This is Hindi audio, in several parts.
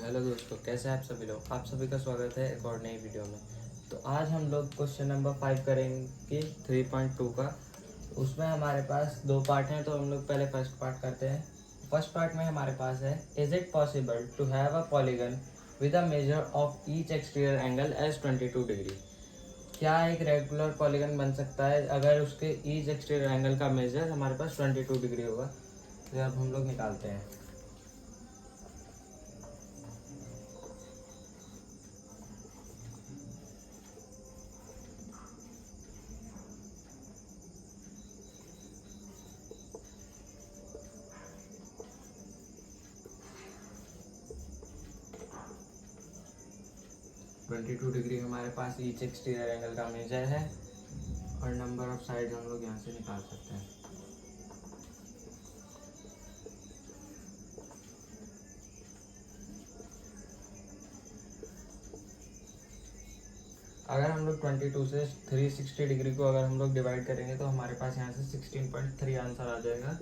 हेलो दोस्तों, कैसे हैं आप सभी लोग। आप सभी का स्वागत है एक और नई वीडियो में। तो आज हम लोग क्वेश्चन नंबर 5 करेंगे 3.2 का। उसमें हमारे पास दो पार्ट हैं, तो हम लोग पहले फर्स्ट पार्ट करते हैं। फर्स्ट पार्ट में हमारे पास है, is it possible to have a polygon with a measure of each exterior angle as 22 degree. क्या एक रेगुलर पॉलीगन बन सकता है अगर उसके ईच एक्सटीरियर एंगल का मेजर हमारे पास 22 डिग्री होगा। तो अब हम लोग निकालते हैं। ट्वेंटी टू डिग्री हमारे पास ईच एक्सटीरियर एंगल का मेजर है और नंबर ऑफ साइड हम लोग यहाँ से निकाल सकते हैं। अगर हम लोग 22 से 360 डिग्री को अगर हम लोग डिवाइड करेंगे तो हमारे पास यहाँ से 16.3 आंसर आ जाएगा।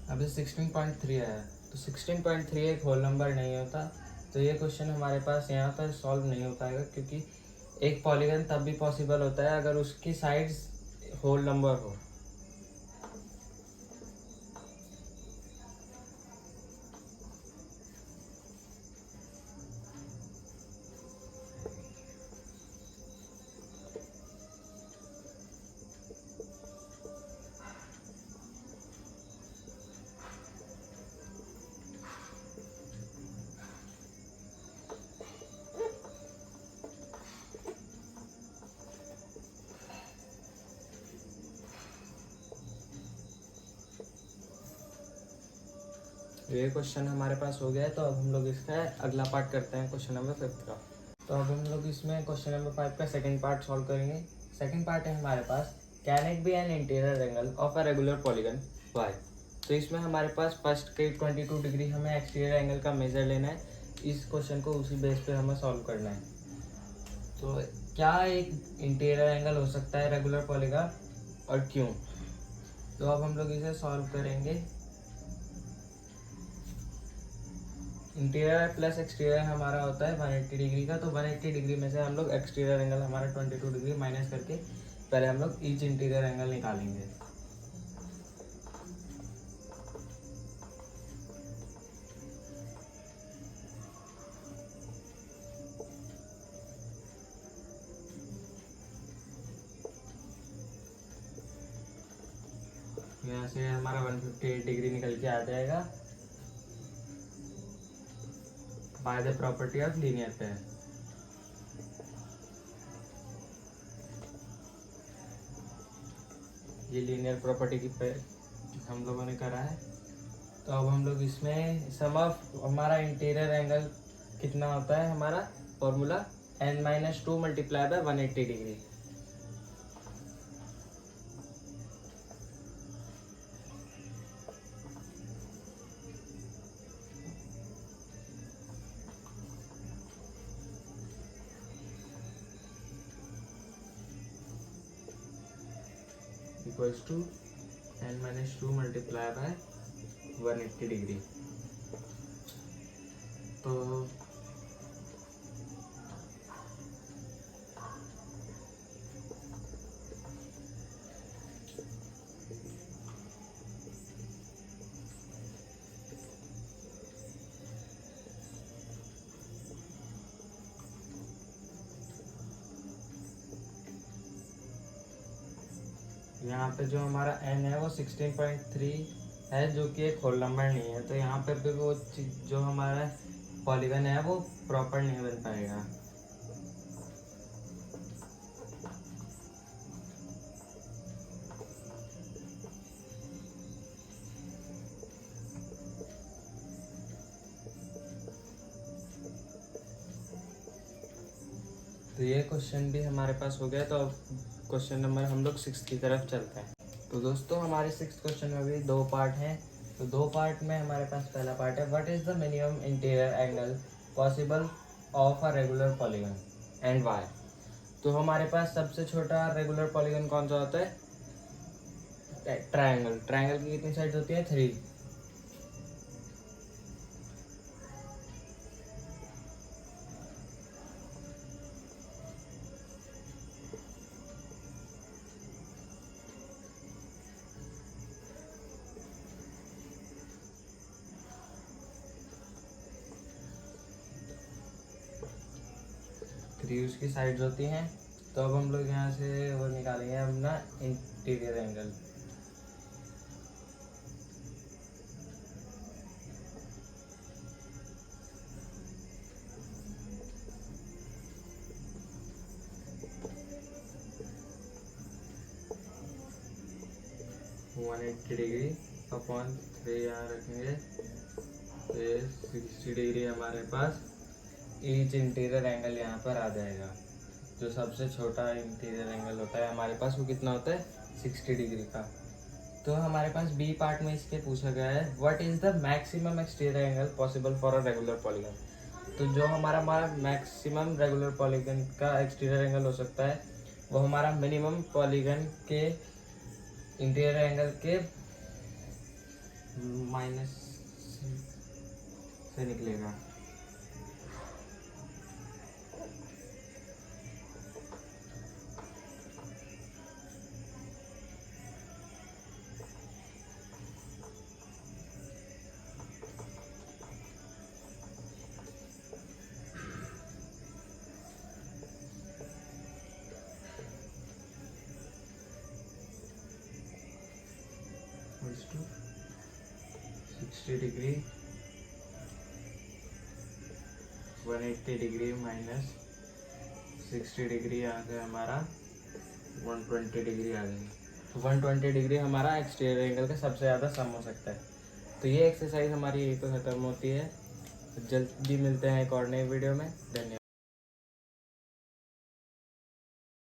अभी 16.3 आया, तो 16.3 एक होल नंबर नहीं होता, तो ये क्वेश्चन हमारे पास यहाँ पर सॉल्व नहीं हो पाएगा, क्योंकि एक पॉलीगन तब भी पॉसिबल होता है अगर उसकी साइड्स होल नंबर हो। ये क्वेश्चन हमारे पास हो गया है, तो अब हम लोग इसका अगला पार्ट करते हैं, क्वेश्चन नंबर 5 का। तो अब हम लोग इसमें क्वेश्चन नंबर 5 का सेकंड पार्ट सॉल्व करेंगे। सेकंड पार्ट है हमारे पास, can it be an interior angle of a regular polygon why. तो इसमें हमारे पास फर्स्ट के 22 डिग्री हमें एक्सटीरियर एंगल का मेजर लेना है। इस क्वेश्चन को उसी बेस पे हमें सॉल्व करना है। तो क्या एक इंटीरियर एंगल हो सकता है रेगुलर पॉलीगन और क्यों। तो अब हम लोग इसे सॉल्व करेंगे। इंटीरियर प्लस एक्सटीरियर हमारा होता है 180 डिग्री का, तो 180 डिग्री में से हम लोग एक्सटीरियर एंगल हमारा 22 डिग्री माइनस करके पहले हम लोग ईच इंटीरियर एंगल निकालेंगे। यहाँ से हमारा 158 डिग्री निकल के आ जाएगा by the property of linear pair. ये लीनियर प्रॉपर्टी की पे हम लोगों ने करा है। तो अब हम लोग इसमें सम ऑफ हमारा इंटीरियर एंगल कितना होता है, हमारा formula n-2 multiply by 180 degree. Equals to n-2 multiply by 180 degree. तो यहाँ पे जो हमारा n है वो 16.3 है, जो कि एक होल नंबर नहीं है, तो यहाँ पे भी वो जो हमारा पॉलीगन है वो प्रॉपर नहीं बन पाएगा। तो ये क्वेश्चन भी हमारे पास हो गया। तो अब क्वेश्चन नंबर हम लोग 6 की तरफ चलते हैं। तो दोस्तों, हमारे 6 क्वेश्चन में भी दो पार्ट हैं। तो दो पार्ट में हमारे पास पहला पार्ट है, what is the minimum interior angle possible of a regular polygon and why. तो हमारे पास सबसे छोटा रेगुलर पॉलीगन कौन सा होता है, ट्रायंगल। ट्रायंगल की कितनी साइड होती है, 3। 3 उसकी साइड्स होती हैं। तो अब हम लोग यहाँ से वो निकालेंगे अपना interior angle. One 180 degree upon 3 यहाँ रखेंगे तो ये 60 डिग्री हमारे पास ईच इंटीरियर एंगल यहाँ पर आ जाएगा। जो सबसे छोटा इंटीरियर एंगल होता है हमारे पास वो कितना होता है 60 डिग्री का। तो हमारे पास बी पार्ट में इसके पूछा गया है what is the maximum exterior angle possible for a regular polygon. तो जो हमारा मैक्सिमम रेगुलर पॉलीगन का एक्सटीरियर एंगल हो सकता है वो हमारा मिनिमम पॉलीगन के इंटीरियर एंगल के माइनस से निकलेगा। टू 60 डिग्री 180 डिग्री माइनस 60 डिग्री आ गया हमारा 120 डिग्री आ गई। तो 120 डिग्री हमारा एक्सटीरियर एंगल का सबसे ज़्यादा सम हो सकता है। तो ये एक्सरसाइज हमारी यहीं पर ख़त्म होती है। जल्दी मिलते हैं एक और नई वीडियो में। धन्यवाद।